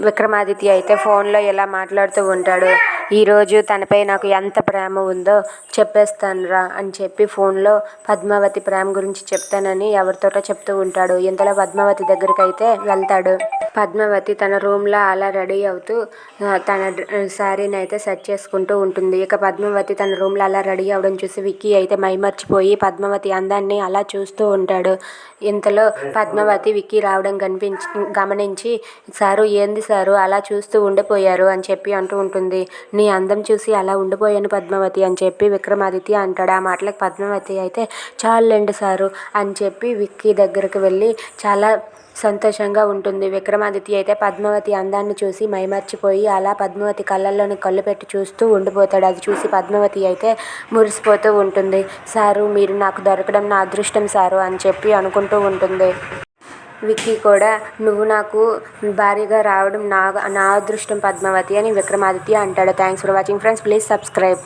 విక్రమాదిత్య అయితే ఫోన్లో ఇలా మాట్లాడుతూ ఉంటాడు. ఈరోజు తనపై నాకు ఎంత ప్రేమ ఉందో చెప్పేస్తానురా అని చెప్పి ఫోన్లో పద్మావతి ప్రేమ గురించి చెప్తానని ఎవరితోటో చెప్తూ ఉంటాడు. ఇంతలో పద్మావతి దగ్గరికి అయితే వెళ్తాడు. పద్మావతి తన రూమ్లో అలా రెడీ అవుతూ తన శారీని అయితే సెట్ చేసుకుంటూ ఉంటుంది. ఇక పద్మావతి తన రూమ్లో అలా రెడీ అవడం చూసి విక్కీ అయితే మైమర్చిపోయి పద్మావతి అందాన్ని అలా చూస్తూ ఉంటాడు. ఇంతలో పద్మావతి విక్కీ రావడం గమనించి సారు ఏంది సారు అలా చూస్తూ ఉండిపోయారు అని చెప్పి అంటూ ఉంటుంది. నీ అందం చూసి అలా ఉండిపోయాను పద్మావతి అని చెప్పి విక్రమాదిత్య అంటాడు. ఆ మాటలకు పద్మావతి అయితే చాలండి సారు అని చెప్పి విక్కీ దగ్గరకు వెళ్ళి చాలా సంతోషంగా ఉంటుంది. విక్రమాదిత్య అయితే పద్మావతి అందాన్ని చూసి మైమర్చిపోయి అలా పద్మావతి కళ్ళల్లోని కళ్ళు పెట్టి చూస్తూ ఉండిపోతాడు. అది చూసి పద్మావతి అయితే మురిసిపోతూ ఉంటుంది. సారు మీరు నాకు దొరకడం నా అదృష్టం సారు అని చెప్పి అనుకుంటూ ఉంటుంది. విక్కీ కూడా నువ్వు నాకు భారీగా రావడం నా అదృష్టం పద్మావతి అని విక్రమాదిత్య అంటాడు. Thanks for watching friends. Please subscribe.